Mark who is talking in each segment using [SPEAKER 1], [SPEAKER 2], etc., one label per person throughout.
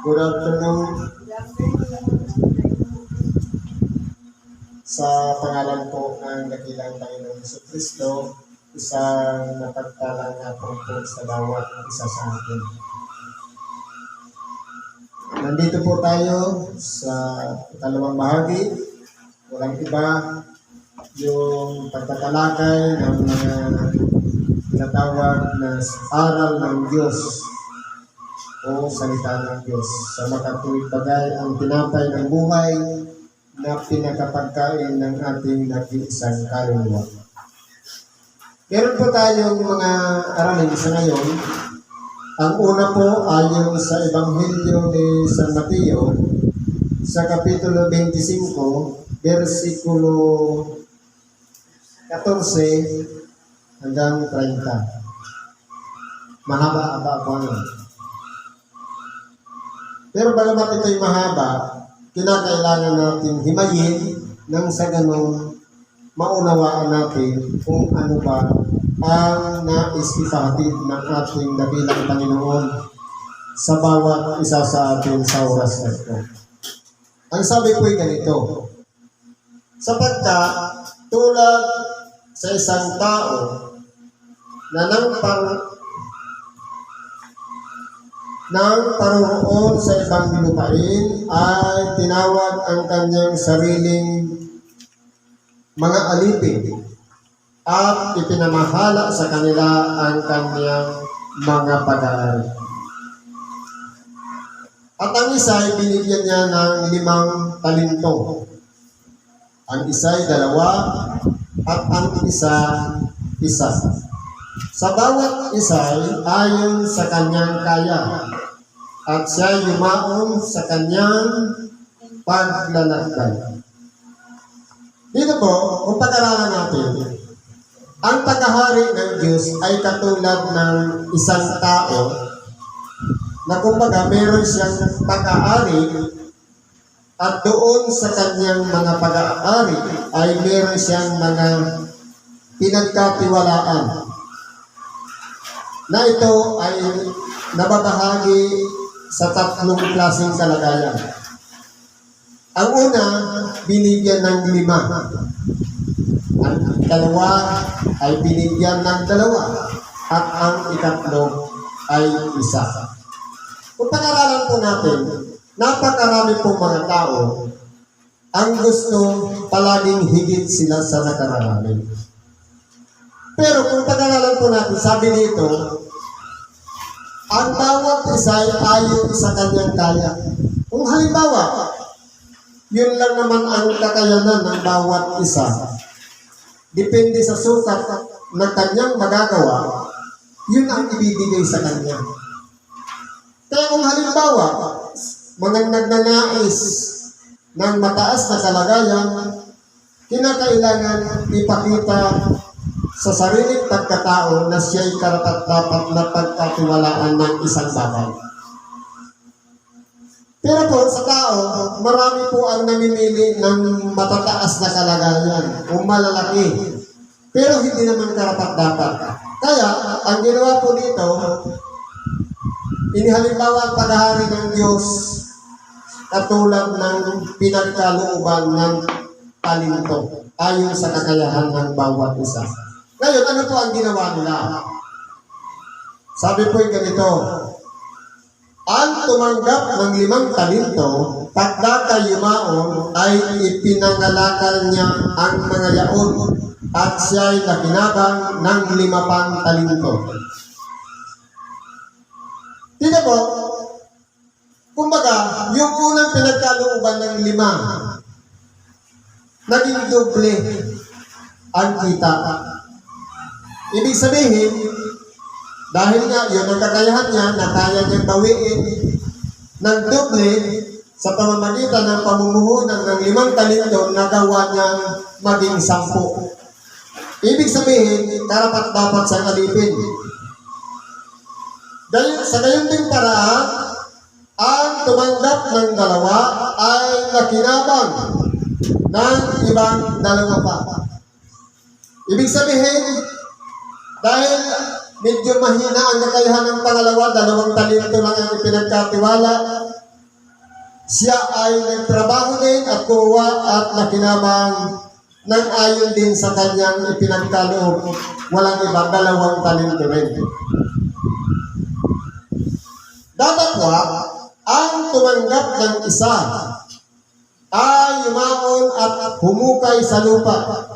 [SPEAKER 1] Good afternoon. Sa pangalan po ng dakilang Panginoong Jesucristo, isang napagpalang hapon po sa bawat isa sa atin. Nandito po tayo sa ikalawang bahagi. Walang iba yung pagtatalakay ng mga tinatawag na aral ng Diyos o salita ng Diyos. Sa makatuwid bagay ang tinapay ng buhay na pinakapagkain ng ating nag-iisang kaluluwa. Meron po tayong mga aralin sa ngayon. Ang una po ayon sa Ebanghelyo ni San Mateo sa Kapitulo 25, versikulo 14 hanggang 30. Mahaba-haba po ano. Pero bagamat ito'y mahaba, kinakailangan natin himayin nang sa ganun maunawaan natin kung ano ba ang nais ipahatid ng ating dakilang Panginoon sa bawat isa sa atin sa oras na ito. Ang sabi ko'y ganito, sapagkat tulad sa isang tao na nang paroroon sa ibang lupain ay tinawag ang kanyang sariling mga alipin at ipinamahala sa kanila ang kanyang mga pag-aari. At ang isa ay binigyan niya ng 5 talento. Ang isa ay 2 at ang isa. Sa bawat isa ay ayon sa kanyang kaya at siya yumaon sa kanyang paglalakbay. Dito po, kung pag-aralan natin, ang pagkahari ng Diyos ay katulad ng isang tao na kumbaga meron siyang pag-aari at doon sa kanyang mga pag-aari ay meron siyang mga pinagkatiwalaan na ito ay nababahagi sa 3 klaseng kalagayan. Ang una, binigyan ng 5. Ang ikalawa ay binigyan ng 2. At ang ikatlo ay 1. Kung pag-aralan po natin, napakarami pong mga tao ang gusto palaging higit sila sa nakararami. Pero kung pag-aralan po natin, sabi dito, ang bawat isa ay ayon sa kanyang kaya. Kung halimbawa, yun lang naman ang kakayanan ng bawat isa. Depende sa sukat na kanyang magagawa, yun ang ibibigay sa kanya. Kaya kung halimbawa, mga nagnanais ng mataas na kalagayan, kinakailangan ipakita sa sariling pagkatao na siya'y karapat-dapat na pagkatiwalaan ng isang bagay. Pero po sa tao, marami po ang namimili ng matataas na kalagayan o malalaki. Pero hindi naman karapat-dapat. Kaya, ang ginawa po dito, inihalimbawa ang paghahari ng Diyos katulad ng pinagkalooban ng talento ayon sa kakayahan ng bawat isa. Ngayon, ano po ang ginawa nila? Sabi po ganito, ang tumanggap ng 5 talento, pagdaka yumaon ay ipinangalakal niya ang mga yaon at siya'y nakinabang ng 5 pang talento. Dito po, kumbaga, yung unang pinagkalooban ng 5, naging doble ang kita. Ibig sabihin, dahil nga yun ang kakayahan niya na kaya niyang bawiin ng doble sa pamamagitan ng pamumuhunan ng 5 talento, nagawa niyang maging 10. Ibig sabihin, karapat-dapat siyang alipin. Dahil sa gayon ding paraan, ang tumanggap ng 2 ay nakinabang ng ibang 2 pa. Ibig sabihin, dahil medyo mahina ang kakayahan ng pangalawa, 2 talento lang ang ipinagkatiwala, siya ay nagtrabaho din at kuha at nakinabang ng ayon din sa kanyang ipinagkaloob. Walang iba, 2 talento rin. Dadatwa, ang tumanggap ng isa ay yumaon at humukay sa lupa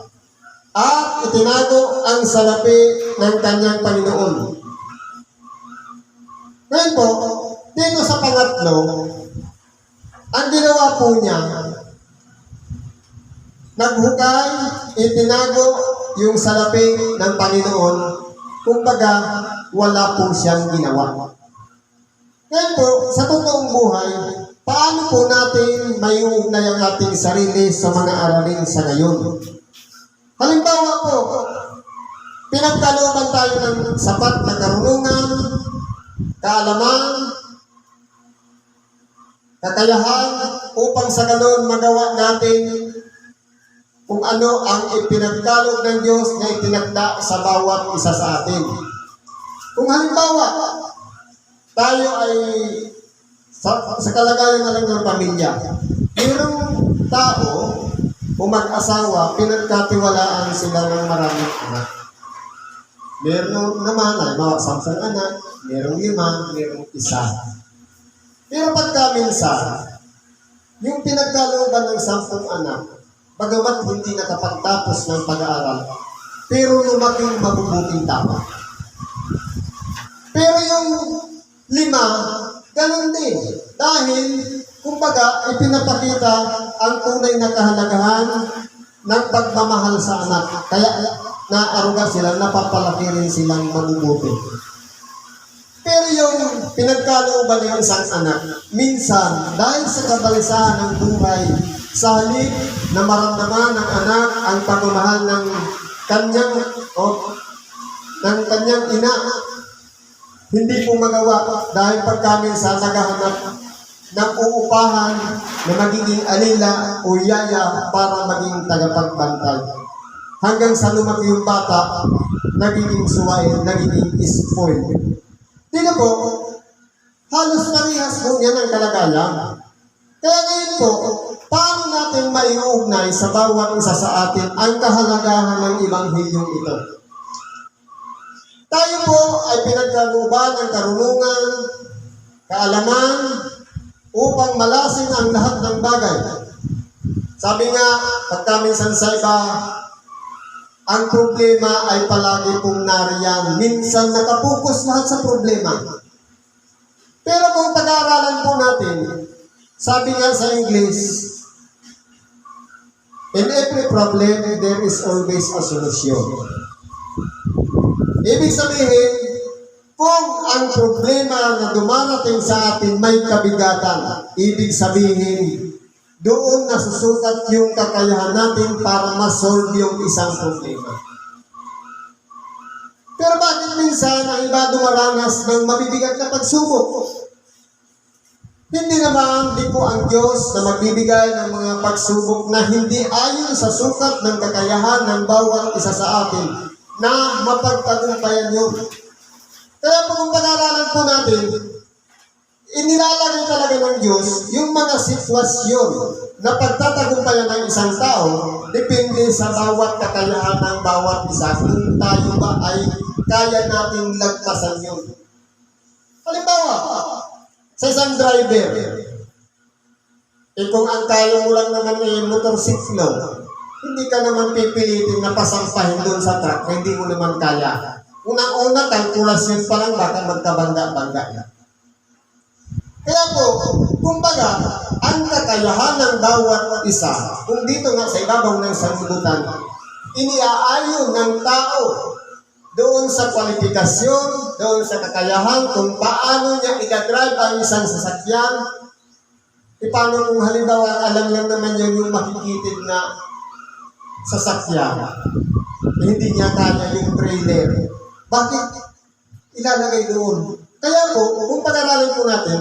[SPEAKER 1] at itinago ang salapi ng kanyang Panginoon. Ngayon po, dito sa pangatlo, ang ginawa po niya, naghukay, itinago yung salapi ng Panginoon, kumbaga wala po siyang ginawa. Ngayon po, sa totoong buhay, paano po natin maiugnay ang ating sarili sa mga aralin sa ngayon? Halimbawa po, pinagkalooban tayo ng sapat na karunungan, kaalaman, kakayahan, upang sa ganon magawa natin kung ano ang ipinagkaloob ng Diyos na itinakda sa bawat isa sa atin. Kung halimbawa, tayo ay sa kalagayan na lang ng pamilya, mayroong tao o mag-asawa, pinagkatiwalaan sila ng maraming anak. Meron naman ay mga 10 anak, merong 5, merong 1. Pero pagka minsan, yung pinagkalooban ng 10 anak, bagamat hindi nakapagtapos ng pag-aaral, pero lumaking mabubuting tao. Pero yung 5, ganun din. Dahil, kumbaga, ipinapakita ang tunay na kahalagahan ng pagmamahal sa anak. Kaya naaruga sila, napapalaki rin silang mabubuti. Pero yung pinagkalooban ng isang anak, minsan, dahil sa kabalisahan ng buhay, sa halip na maramdaman ng anak ang pagmamahal ng kanyang ina, hindi po magawa dahil pagkaminsan naghahanap ng uupahan na magiging alila o yaya para maging tagapagbantay. Hanggang sa lumaki yung bata, nagiging suwain, nagiging spoil. Dito po, halos parehas po yan ang kalagayan. Kaya ngayon po, paano natin maiugnay sa bawat isa sa atin ang kahalagahan ng Ebanghilyong ito? Tayo po ay pinagkalooban ng karunungan, kaalaman, upang malasin ang lahat ng bagay. Sabi nga, pagkaminsan sa iba, ang problema ay palagi pong nariyan. Minsan nakapokus lahat sa problema. Pero kung pag-aaralan po natin, sabi nga sa English, in every problem, there is always a solution. Ibig sabihin, kung ang problema na dumarating sa atin may kabigatan, ibig sabihin, doon nasusukat yung kakayahan natin para ma-solve yung isang problema. Pero bakit minsan ang iba dumaranas ng mabibigat na pagsubok? Hindi naman di po ang Diyos na magbibigay ng mga pagsubok na hindi ayon sa sukat ng kakayahan ng bawat isa sa atin na mapagtagumpayan yun. Kaya kung pag-aralan po natin, inilalagay talaga ng Diyos yung mga sitwasyon na pagtatagumpayan ng isang tao depende sa bawat kakayahan ng bawat isa kung tayo ba ay kaya nating lagpasan yun. Halimbawa, sa isang driver, kung ang kaya mo lang naman ay motorsiklo, hindi ka naman pipilitin na pasampahin doon sa truck na hindi mo naman kaya. Unang-una, kalkulasyon pa lang, baka magkabangga-bangga. Kaya po, kumbaga, ang kakayahan ng bawat isa, kung dito nga sa ibabaw ng sanlibutan, iniaayon ng tao doon sa kwalifikasyon, doon sa kakayahan, kung paano niya i-drive ang isang sasakyan. Paano kung halimbawa, alam lang naman yun yung makikitid na sasakyan. Hindi niya kaya yung trailer. Bakit ilalagay doon? Kaya po, kung pag-aralin po natin,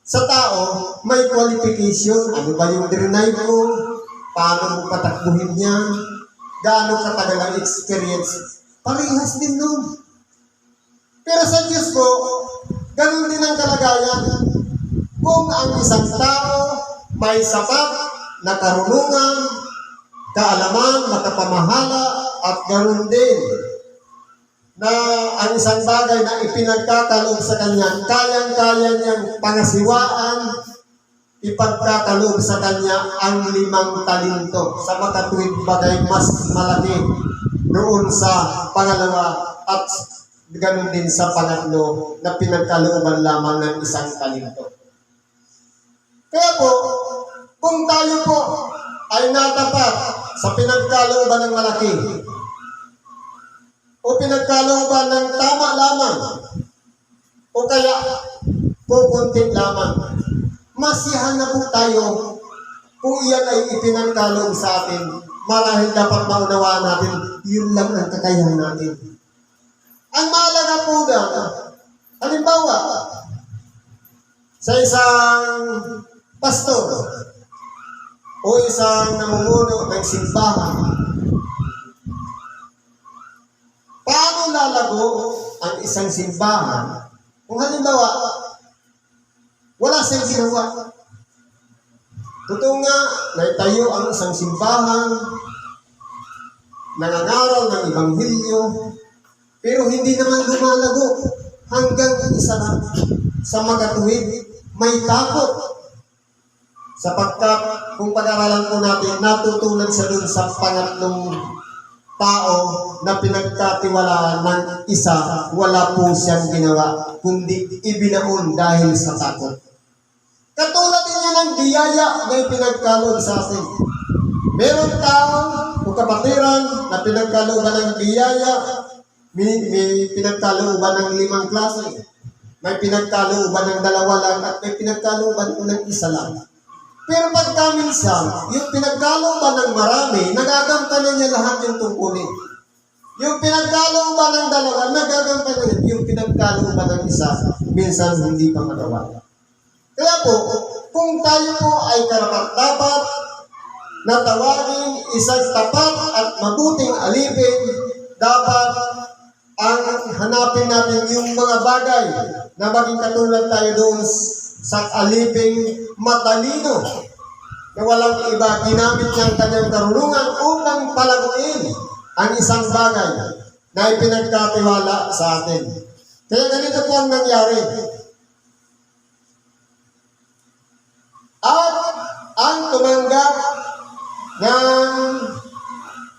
[SPEAKER 1] sa tao, may qualification. Ano ba yung drive mo? Paano mo patakbuhin niya? Gaano katagal ang experience? Parehas din nun. Pero sa Diyos po, ganun din ang kalagayan. kung ang isang tao may sapat na karunungan, kaalaman, makapamahala, at ganoon din na ang isang bagay na ipinagkakaloob sa kanya, kayang-kaya niyang pangasiwaan, ipagkakaloob sa kanya ang 5 talento. Sa makatuwid bagay, mas malaki doon sa pangalawa at ganoon din sa pangatlo na pinagkalooban lamang ng 1 talento. Kaya po, kung tayo po ay natapat sa pinagkalooban ng malaki o pinagkalooban ng tama lamang o kaya pupuntit lamang, masiyahan na po tayo kung iyan ay ipinagkaloob sa atin. Marahil dapat maunawaan natin, yun lang ang kakayahan natin. Ang mahalaga po na, halimbawa, sa isang pastor o isang namumuno ng simbahan, paano lalago ang isang simbahan kung halimbawa wala siyang ginawa? Totoo nga, naitayo ang isang simbahan, nangangaral ng Ebanghelyo, pero hindi naman lumalago hanggang isa lang. Sa makatuwid, may takot. Sapagkat kung pag-aralan po natin, natutunan siya dun sa pangatlong tao na pinagkatiwalaan ng isa, wala po siyang ginawa, kundi ibinaon dahil sa takot. Katulad din yan ang biyaya na ipinagkaloob sa atin. Meron taong o kapatiran na pinagkalooban ng biyaya, may pinagkalooban ng 5 klase, may pinagkalooban ng 2 lang, at may pinagkalooban po ng 1 lang. Pero pagka minsan, yung pinagkalooban ng marami, nagagampanan niya lahat yung tungkulin. Yung pinagkalooban ng 2, nagagampanan niya. Yung pinagkalooban ng 1, minsan hindi pa magawa. Kaya po, kung tayo po ay karapat-dapat na tawagin isang tapat at mabuting alipin, dapat ang hanapin natin yung mga bagay na maging katulad tayo doon sa aliping matalino na walang iba, ginamit niyang kanyang karunungan upang palaguin ang isang bagay na ipinagkatiwala sa atin. Kaya ganito po ang nangyari. At ang tumanggap ng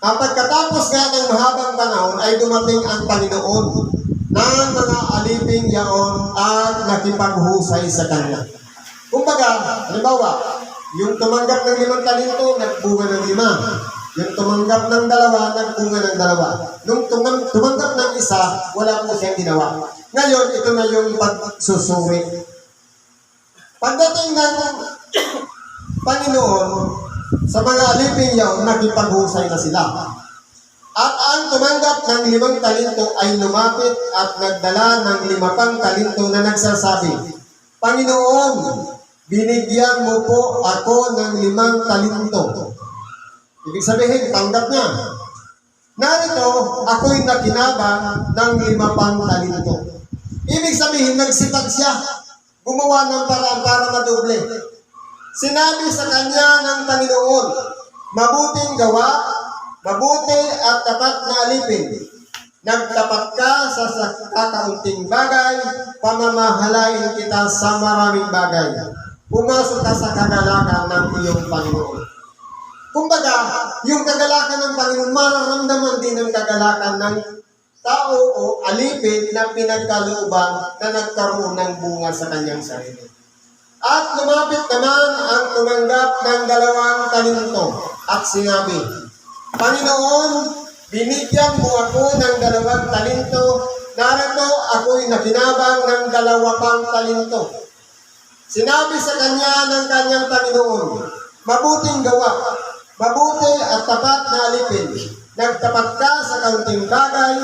[SPEAKER 1] pagkatapos nga ng mahabang panahon ay dumating ang Panginoon ng mga aliping yaon at nakipaghusay sa kanya. Kumbaga, halimbawa, yung tumanggap ng 5 talento, nagbunga ng 5. Yung tumanggap ng 2, nagbunga ng 2. Nung tumanggap ng 1, wala po siyang ginawa. Ngayon, ito na yung pagsusuri. Pagdating ng Panginoon, sa mga aliping yaon, nakipaghusay na sila. At ang tumanggap ng 5 talento ay lumapit at nagdala ng 5 pang talento na nagsasabi, Panginoon, binigyan mo po ako ng 5 talento. Ibig sabihin, tanggap niya. Narito, ako'y nakinabang ng 5 pang talento. Ibig sabihin, nagsipag siya. Gumawa ng paraan para madoble. Sinabi sa kanya ng Panginoon, mabuting gawa, mabuti at tapat na alipin. Nagtapat ka sa kakaunting bagay, pamamahalain kita sa maraming bagay. Pumasok ka sa kagalakan ng iyong Panginoon. Kumbaga, yung kagalakan ng Panginoon, mararamdaman din ang kagalakan ng tao o alipin na pinagkalooban na nagkaroon ng bunga sa kanyang sarili. At lumapit naman ang tumanggap ng 2 talento at sinabi, Panginoon, binigyan mo ako ng 2 talento, narito ako'y nakinabang ng 2 pang talento. Sinabi sa kanya ng kanyang Panginoon, mabuting gawa, mabuti at tapat na alipin. Nagtapat ka sa kaunting bagay,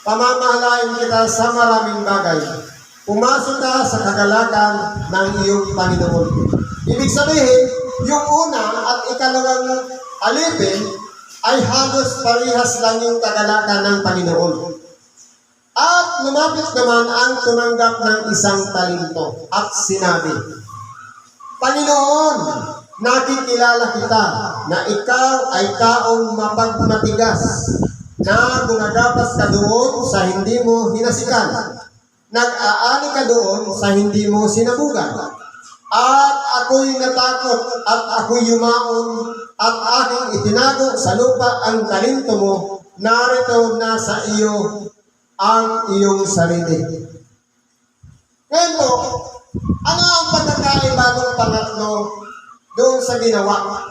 [SPEAKER 1] pamamahalain kita sa maraming bagay. Pumasok ka sa kagalakan ng iyong Panginoon. Ibig sabihin, yung una at ikalawang alipin ay halos parihas lang yung kagalakan ng Panginoon. At lumapit naman ang tumanggap ng 1 talento at sinabi, Panginoon, nakikilala kita na ikaw ay taong mapagmatigas, na gumagapas ka doon sa hindi mo hinasikan, nag-aani ka doon sa hindi mo sinabugan. At ako'y natakot at ako'y yumaon at aking itinago sa lupa ang talento mo, narito na sa iyo ang iyong sarili. Ngayon po, ano ang pagkakaiba ng pangatlo doon sa ginawa?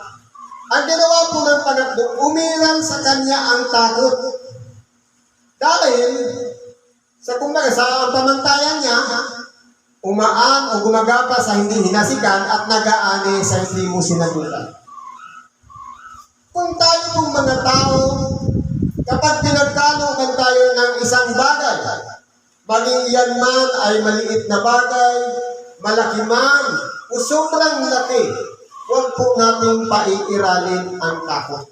[SPEAKER 1] Ang ginawa po ng pangatlo, umiral sa kanya ang takot. Dahil, sa pamantayan niya, umaan o gumagapa sa hindi hinasikan at nag-aani sa hindi mo sinagutan. Kung tayo pong mga tao, kapag pinagkalooban tayo ng isang bagay, maging yan man ay maliit na bagay, malaki man, o sobrang laki, huwag po nating paiiralin ang takot.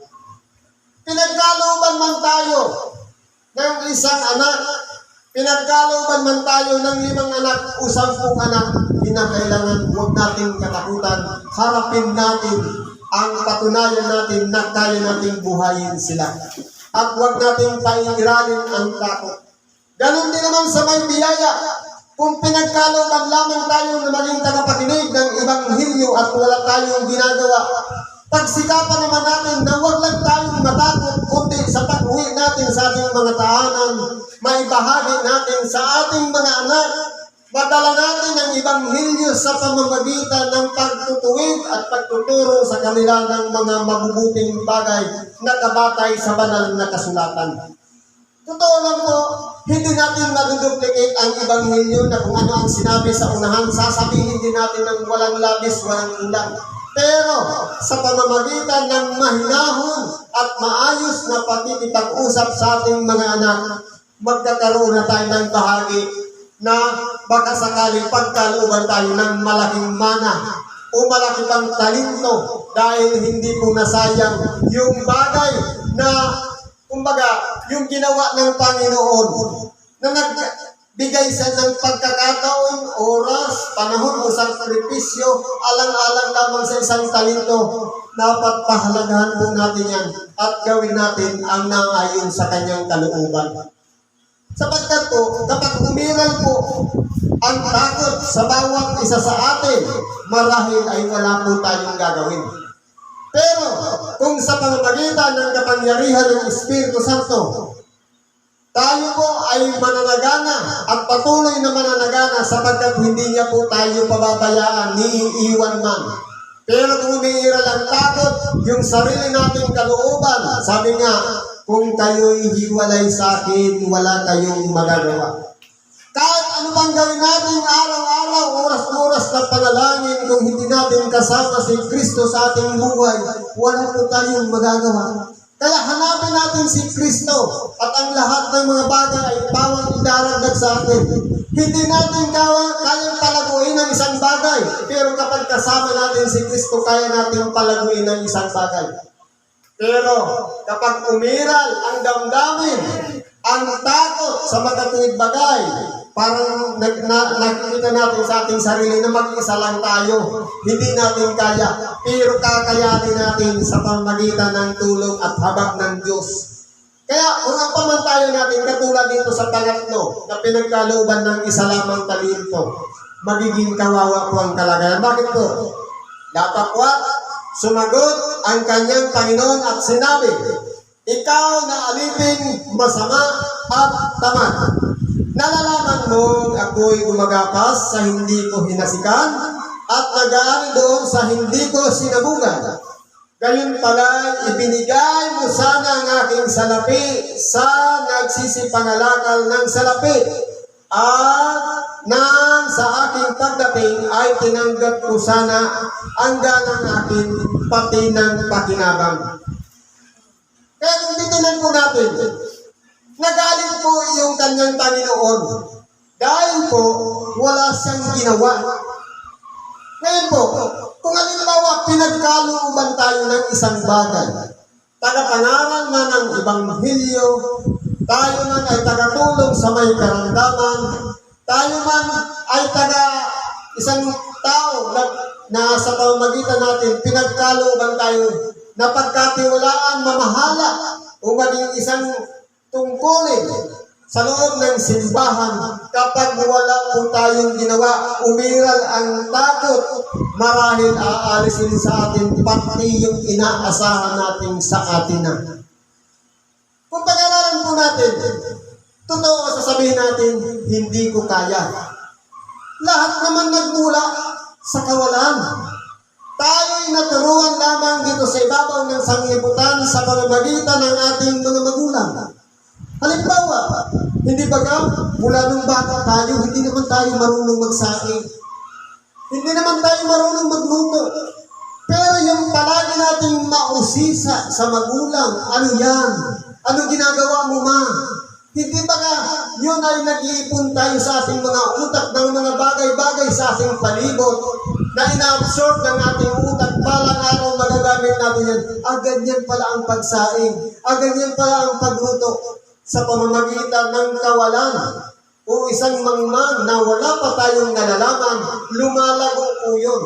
[SPEAKER 1] Pinagkalooban man tayo ng isang anak, pinagkalooban man tayo ng 5 anak o 10 anak, kinakailangan huwag nating katakutan, harapin natin ang patunayan natin na kaya nating buhayin sila. At huwag nating paiiralin ang takot. Ganon din naman sa may biyaya. Kung pinagkalooban lamang tayo na maging tagapakinig ng Ebanghelyo at wala tayong ginagawa, pagsikapan naman natin na huwag lang tayong matakot, kundi sa pag-uwi natin sa ating mga tahanan, maibahagi natin sa ating mga anak, madala natin ang Ebanghelyo sa pamamagitan ng pagtutuwid at pagtuturo sa kanila ng mga mabubuting bagay na kabatay sa banal na kasulatan. Totoo lang po, hindi natin maduduplicate ang Ebanghelyo na kung ano ang sinabi sa unahan, sasabihin din natin ng walang labis, walang ulang. Pero sa pamamagitan ng mahinahon at maayos na pakikipag-usap sa ating mga anak, magkakaroon na tayo ng bahagi na baka sakaling pagkalooban tayo ng malaking mana o malaki pang talento dahil hindi po nasayang yung bagay na kumbaga, yung ginawa ng Panginoon na nagbigay sa ng pagkakataon, oras, panahon o sakripisyo, alang-alang lamang sa isang talento, dapat pahalagahan po natin yan at gawin natin ang naayon sa kanyang kalooban. Sapagkat po, kapag umiral po ang takot sa bawat isa sa atin, marahil ay wala po tayong gagawin. Pero, kung sa pamamagitan ng kapangyarihan ng Espiritu Santo, tayo po ay mananagana at patuloy na mananagana sapagkat hindi niya po tayo pababayaan, niiiwan man. Pero kung umiiral ang takot, yung sarili nating kalooban, sabi nga, kung kayo'y hiwalay sa akin, wala kayong magagawa. Kahit ano bang gawin natin araw-araw, oras-oras na panalangin, kung hindi natin kasama si Kristo sa ating buhay, wala po tayong magagawa. Kaya hanapin natin si Kristo at ang lahat ng mga bagay ay bawang idaragdag sa atin. Hindi natin kayang palaguin ang isang bagay, pero kapag kasama natin si Kristo, kaya natin palaguin ang isang bagay. Pero kapag umiral ang damdamin, ang takot sa magkatuwid bagay, parang nakikita natin sa ating sarili na mag-isa lang tayo. Hindi natin kaya, pero kakayanin natin sa pamamagitan ng tulong at habag ng Diyos. Kaya kung ang pamantayan natin, katulad dito sa pangatlo, na pinagkalooban ng isa lamang talento, magiging kawawa po ang kalagayan. Bakit po? Datapwat, sumagot ang kanyang Panginoon at sinabi, ikaw na aliping masama at tamad. Nalalaman mong ako'y gumagapas sa hindi ko hinasikan at nag-aani doon sa hindi ko sinabugan. Gayon pala, ibinigay mo sana ang aking salapi sa nagsisipangalakal ng salapi at nang sa aking pagdating ay tinanggap ko sana ang ganang aking pati ng pakinabang. Kaya kung titinan po natin, nagalit po yung kanyang Panginoon dahil po wala siyang ginawa. Ngayon po, kung halimbawa pinagkalooban tayo ng isang bagay, tagapangaral man ng Ebanghelyo, tayo man ay tagatulong sa may karamdaman, tayo man ay isang tao na sa pamamagitan natin, pinagkalooban tayo na pagkatiwalaan, mamahala, o maging isang tungkulin sa loob ng simbahan. Kapag wala po tayong ginawa, umiral ang takot, marahil aalisin sa atin pati yung inaasahan natin sa atin na. Kung pag-aralan po natin, totoo sasabihin natin, hindi ko kaya. Lahat naman nagmula sa kawalan. Tayo'y naturuan lamang dito sa ibabaw ng sanglibutan sa pamamagitan ng ating mga magulang. Halimbawa, hindi ba mula nung bata tayo, hindi naman tayo marunong magsaing. Hindi naman tayo marunong magluto. Pero yung palagi nating mausisa sa magulang, ano yan? Ano ginagawa mo, ma? Hindi ba yun ay nag-iipon tayo sa ating mga utak ng mga bagay-bagay sa ating palibot na ina-absorb ng ating utak, balang araw magagamit natin yan. Ganyan pala ang pagsaing. Ganyan pala ang pagluto. Sa pamamagitan ng kawalan o isang mangmang na wala pa tayong nalalaman, lumalago po yun.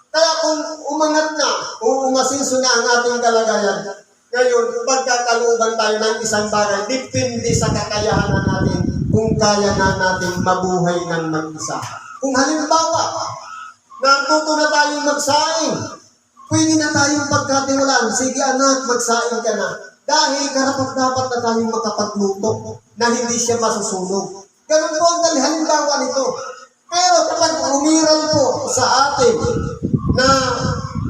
[SPEAKER 1] Kaya kung umangat na o umasinso na ang ating kalagayan, ngayon, pagkakalooban tayo ng isang bagay, depende sa kakayahan natin kung kaya na natin mabuhay ng mag-isa. Kung halimbawa, natuto na tayong magsaing, pwede na tayong pagkatiwalaan, sige anak, magsaing ka na. Dahil karapat-dapat na tayong makapagluto na hindi siya masusunog. Ganun po ang halimbawa nito. Pero kapag umiral po sa atin na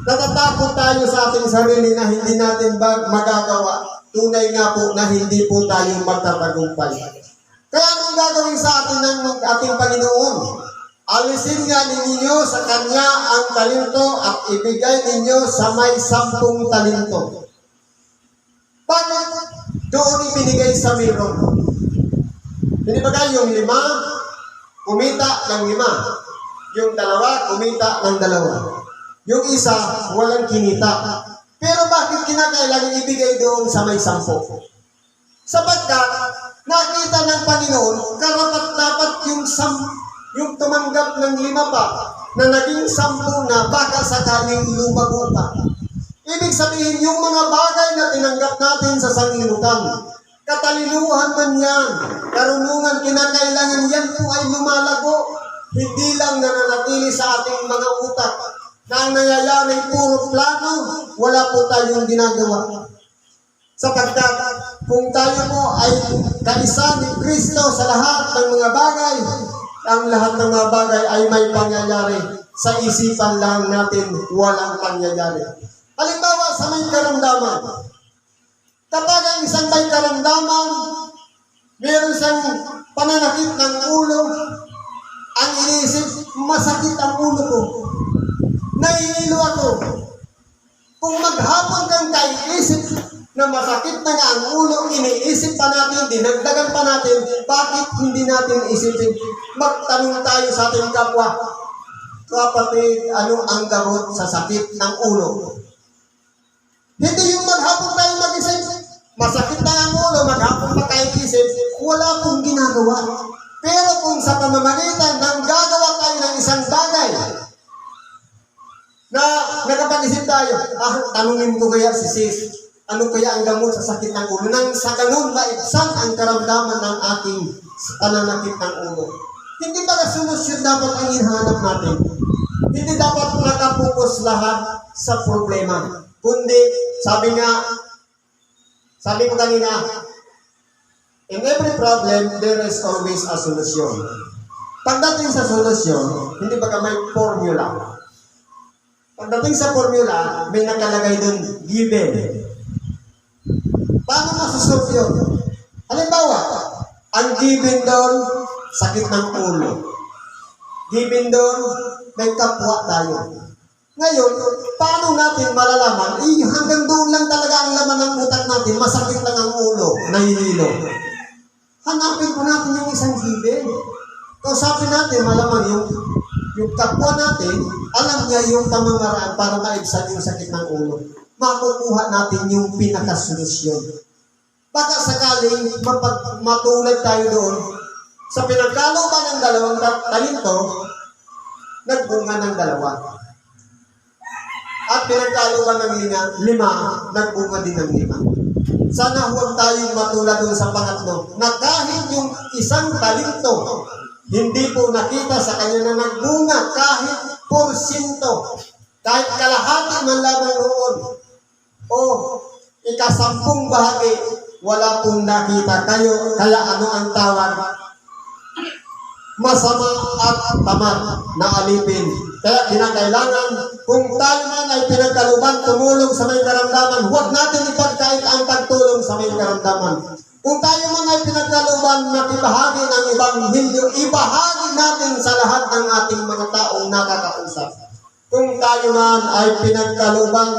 [SPEAKER 1] natatakot tayo sa ating sarili na hindi natin magagawa, tunay nga po na hindi po tayo magtatagumpay. Kaya anong gagawin sa atin ng ating Panginoon? Alisin nga ninyo sa Kanya ang talento at ibigay ninyo sa may 10 talento. Bakit doon ibinigay sa meron? Hindi ba yung 5, kumita ng 5. Yung 2, kumita ng 2. Yung isa, walang kinita. Pero bakit kinakailangan ibigay doon sa may 10? Sapagkat nakita ng Panginoon, karapat-dapat yung tumanggap ng 5 pa, na naging 10 na baka sakaling lumago pa. Ibig sabihin, yung mga bagay na tinanggap natin sa sanglibutan, katalinuhan man yan, karunungan, kinakailangan yan po ay lumalago. Hindi lang nananatili sa ating mga utak na ang nangyayari puro plano, wala po tayong ginagawa. Sapagkat kung tayo po ay kaisa ni Kristo sa lahat ng mga bagay, ang lahat ng mga bagay ay may pangyayari. Sa isipan lang natin, walang pangyayari. Halimbawa sa may karamdaman. Kapag ang isang may karamdaman, meron siyang pananakit ng ulo, ang iniisip, masakit ang ulo ko. Nahihilo ako. Kung maghapon kang kaiisip na masakit na nga ang ulo, iniisip pa natin, dinagdagan pa natin, bakit hindi natin isipin? Magtanong tayo sa ating kapwa, kapatid, ano ang gamot sa sakit ng ulo? Hindi yung maghapon tayo mag-isip, masakit na ang ulo, maghapon pa tayo isip, wala pong ginagawa. Pero kung sa pamamagitan ng gagawa tayo ng isang bagay, na nakapag-isip tayo, tanungin ko kaya si sis, ano kaya ang gamot sa sakit ng ulo? Nang sa ganun maibsan ang karamdaman ng ating pananakit ng ulo. Hindi ba solusyon dapat ang hinahanap natin? Hindi dapat nakapokus lahat sa problema. Kundi, sabi ko kanina, in every problem, there is always a solution. Pagdating sa solusyon, hindi ba may formula? Pagdating sa formula, may nakalagay dun, given. Paano masusolve yun? Halimbawa, ang given doon, sakit ng ulo. Given doon, may kapwa tayo. Ngayon, paano natin malalaman? Hanggang doon lang talaga ang laman ng utak natin, masakit lang ang ulo, nahihilo. Hanapin po natin yung isang given. Kausapin natin, malaman yung kapwa natin, alam niya yung pamamaraan para maibsan yung sakit ng ulo. Makukuha natin yung pinakasolusyon. Baka sakaling matulad tayo doon sa pinagkalooban ng 2 talento, nagbunga ng 2. At pinagkaluban ng 5, nagbunga din ng 5. Sana huwag tayong matulad doon sa pangatlo, na kahit yung isang talento, hindi po nakita sa kanya na nagbunga kahit porsyento, kahit kalahati man lamang noon, o ika-10 bahagi, wala pong nakita kayo. Kaya ano ang tawag? Masama at tamad na alipin. Kaya kinakailangan, kung tayo man ay pinagkaluban, tumulong sa may karamdaman, huwag natin ipagkait ang pagtulong sa may karamdaman. Kung tayo man ay pinagkaluban, makibahagi ng Ebanghelyo, ibahagi natin sa lahat ng ating mga taong nakakausap. Kung tayo man ay pinagkaluban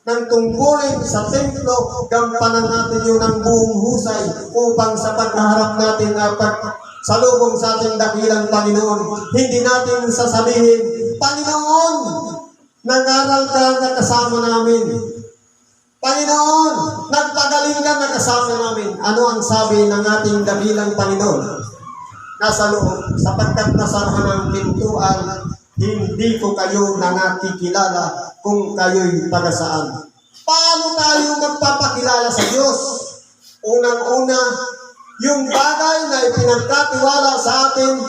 [SPEAKER 1] ng tungkulin sa templo, gampanan natin yun ng buong husay upang sa pagkaharap natin na salubong sa ating dakilang Panginoon, hindi natin sasabihin, Panginoon, nag-aral ka na kasama namin. Panginoon, nagpagaling ka na kasama namin. Ano ang sabi ng ating dakilang Panginoon? Nasa loob, sapagkat nasarahan ng pintuan, hindi ko kayo nakikilala kung kayo'y taga saan. Paano tayo magpapakilala sa Diyos? Unang-una, yung bagay na ipinagkatiwala sa atin,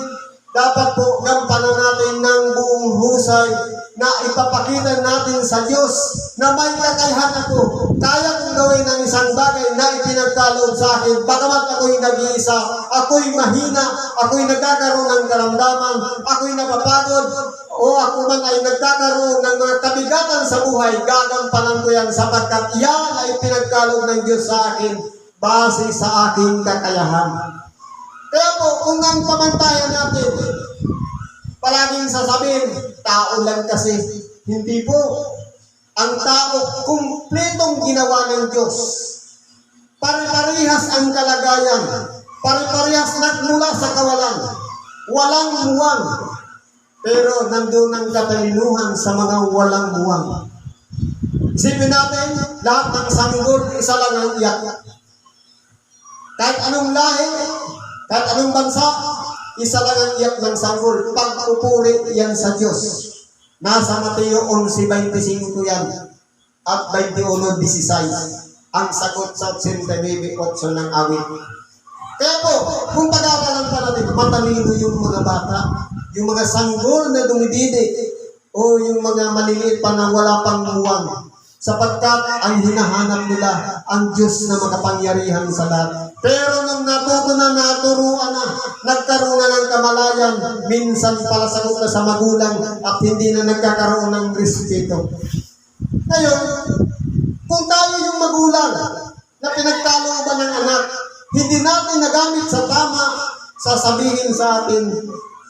[SPEAKER 1] dapat po gampanan natin ng buong husay na ipapakita natin sa Diyos na may kakayahan ako. Kaya kong gawin ang isang bagay na ipinagkaloob sa akin. Bagamat ako'y nag-iisa, ako'y mahina, ako'y nagkakaroon ng karamdaman, ako'y napapagod, o ako man ay nagkakaroon ng mga kabigatan sa buhay, gagampanan ko yan sapagkat yan ay pinagkaloob ng Diyos sa akin base sa aking kakayahan. Kaya po, kung ang pamantayan natin, palaging sasabihin, tao lang kasi. Hindi po. Ang tao, kumpletong ginawa ng Diyos. Pare-parehas ang kalagayan. Pare-parehas nagmula sa kawalan. Walang muwang. Pero nandun ang katalinuhan sa mga walang muwang. Isipin natin, lahat ng sanggol, isa lang ang iyak. Kahit anong lahi, kahit anong bansa, isa lang ang iyak ng sanggol. Pagpupuri yan sa Diyos. Nasa Mateo 11:25 yan. At 21:16. Ang sagot sa 89:8 ng awit. Kaya po, kung pag-aaralan pa natin, matalino yung mga bata, yung mga sanggol na dumididik, o yung mga maliliit pa na wala pang muwang. Sapagkat ang hinahanap nila ang Diyos na makapangyarihan sa lahat. Pero nung natuto na, naturuan na, nagkaroon na ng kamalayan, minsan pala sagot na sa magulang at hindi na nagkakaroon ng respeto. Ngayon, kung tayo yung magulang na pinagkalooban ng anak, hindi natin nagamit sa tama, sasabihin sa atin,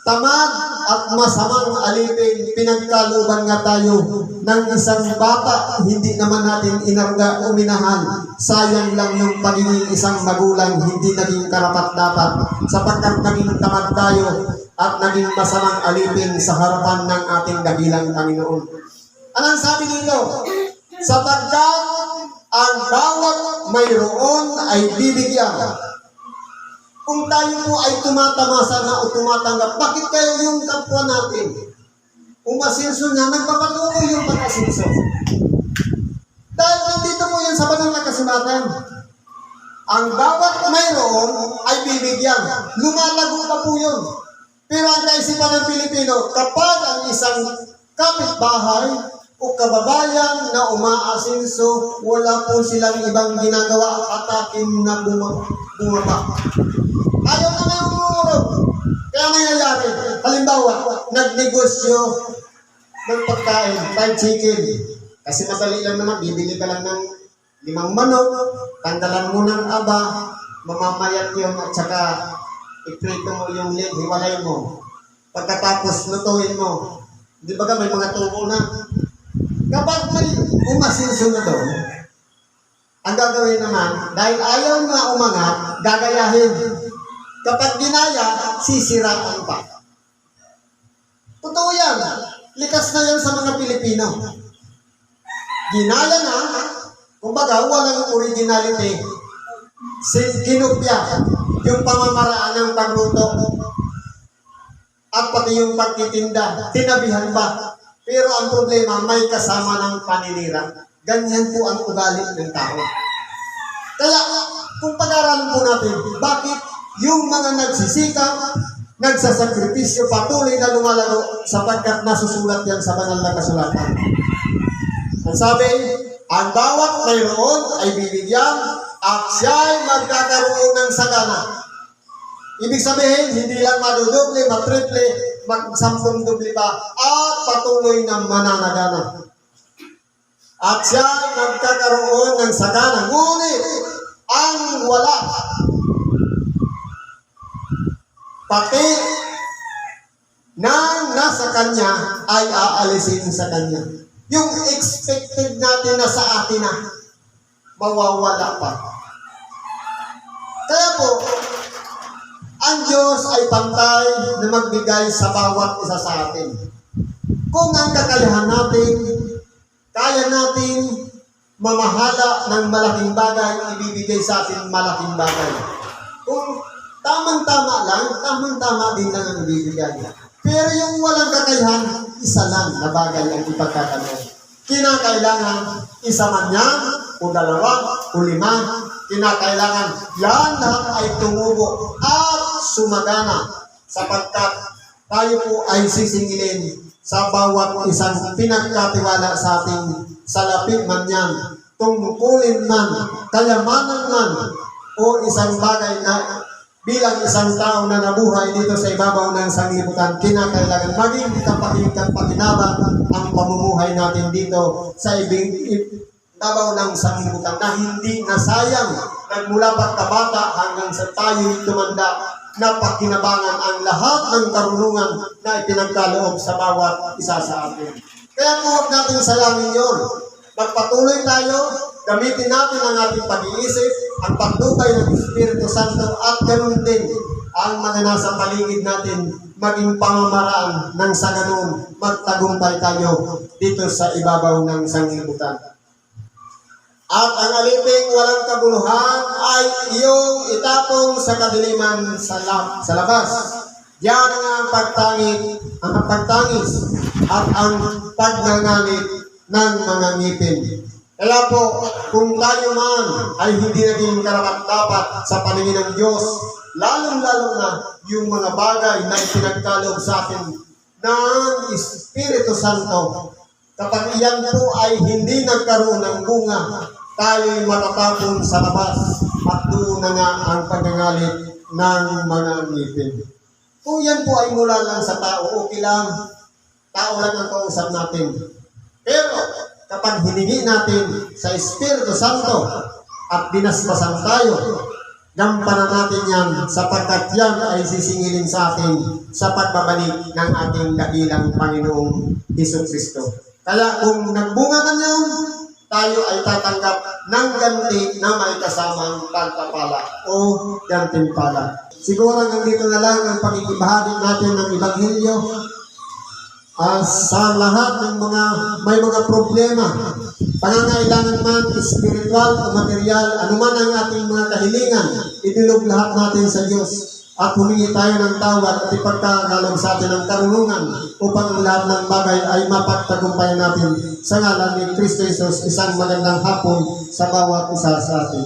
[SPEAKER 1] tamad at masamang alipin, pinagkalooban nga tayo ng isang bata, hindi naman natin inarga o minahal. Sayang lang yung pagiging isang magulang, hindi naging karapat-dapat, sapagkat naging tamad tayo at naging masamang alipin sa harapan ng ating dakilang Panginoon. Anong sabi dito? Sapagkat ang bawat mayroon ay bibigyan. Kung tayo po ay tumatamasa na o tumatanggap, bakit kayo yung kapwa natin? Umasinso na, nagpapatuloy yung pag-asinso. Dahil nandito po yan sa banal na kasulatan. Ang bawat mayroon ay bibigyan. Lumalago pa po yun. Pero ang kaisipan ng Pilipino, kapag ang isang kapitbahay o kababayan na umaasinso, wala po silang ibang ginagawa, atakin na bumaba. Ayaw na may umurog. Kaya nangyayari, halimbawa, nagnegosyo ng pagkain, fried chicken. Kasi madali lang naman, bibili ka lang ng 5 manok, tanggalan mo ng aba, mamamayat yun at saka iprito mo yung leg, hiwalay mo. Pagkatapos lutuin mo. Di ba may mga tubo na? Kapag may umasinso na doon, ang gagawin naman, dahil ayaw na umangat, gagayahin. Kapag ginaya, sisiraan pa. Totoo yan. Likas na yan sa mga Pilipino. Ginaya na, kumbaga, walang originality. Kinupya yung pamamaraan ng pagluto. at pati yung pagtitinda, tinabihan pa. Pero ang problema, may kasama ng paninira. Ganyan po ang ugali ng tao. Kaya, kung pag-aralan po natin, bakit yung mga nagsisikap, nagsasakripisyo, patuloy na lumalago sapagkat nasusulat yan sa banal na kasulatan. Ang sabi, ang bawat mayroon ay bibigyan at siya'y magkakaroon ng sagana. Ibig sabihin, hindi lang madudoble, matriple, magsampung doble pa, at patuloy na mananagana. At siya'y magkakaroon ng sagana. Ngunit, ang wala, pati nang nasa kanya ay aalisin sa kanya. Yung expected natin na sa atin na, mawawala pa. Kaya po, ang Diyos ay pantay na magbigay sa bawat isa sa atin. Kung ang kakayahan natin, kaya natin mamahala ng malaking bagay, ibibigay sa atin malaking bagay. Kung tamang-tama lang, tamang-tama din lang ang ibibigay. Pero yung walang kakayahan, isa lang na bagay ang ipagkakaroon. Kinakailangan isa man yan, o dalawa, o lima. Kinakailangan yan lahat ay tumubo at sumagana sapagkat tayo po ay sisingilin sa bawat isang pinagkatiwala sa ating salapi man yan, tungkulin man, kayamanan man, o isang bagay na bilang isang tao na nabuhay dito sa ibabaw ng sanglibutan, kinakailangan maging kapakinabang ang pamumuhay natin dito sa ibabaw ng sanglibutan na hindi nasayang nagmula pagkabata hanggang sa tayo'y tumanda na pakinabangan ang lahat ng karunungan na ipinagkaloob sa bawat isa sa atin. Kaya kung huwag natin sayangin yun, magpatuloy tayo, gamitin natin ang ating pag-iisip, ang pagdugay ng Espiritu Santo at ganoon din ang mga nasa paligid natin maging pamamaraan ng sa ganoon magtagumpay tayo dito sa ibabaw ng sanglibutan. At ang aliping walang kabuluhan ay iyong itapong sa kadiliman sa labas. Yan ang pagtangis at ang pagnangalit ng mga ngipin. Kaya po, kung tayo man ay hindi naging karapat-dapat sa paningin ng Diyos, lalong-lalo na yung mga bagay na ipinagkaloob sa atin ng Espiritu Santo, kapag iyan po ay hindi nagkaroon ng bunga, tayo'y matatapon sa labas at doon na nga ang pagnangalit ng mga ngipin. Kung yan po ay mula lang sa tao, okay lang. Tao lang ang kausap natin. Pero kapag hiningi natin sa Espiritu Santo at binasbasan tayo, gampanan natin yan sapagkat yan ay sisingilin sa atin sa pagbabalik ng ating dakilang Panginoong Hesukristo. Kaya kung nagbunga man yan, tayo ay tatanggap ng ganti na may kasamang pagpapala o gantimpala. Siguro hanggang dito na lang ang pakikibahagi natin ng Ebanghelyo. Sa lahat ng mga may mga problema, pangangailangan man, spiritual o material, anuman ang ating mga kahilingan, idulog lahat natin sa Diyos at humingi tayo ng tawad at ipagkakaloob sa atin ng karunungan upang ang lahat ng bagay ay mapagtagumpayan natin sa ngalan ni Kristo Jesus. Isang magandang hapon sa bawat isa sa atin.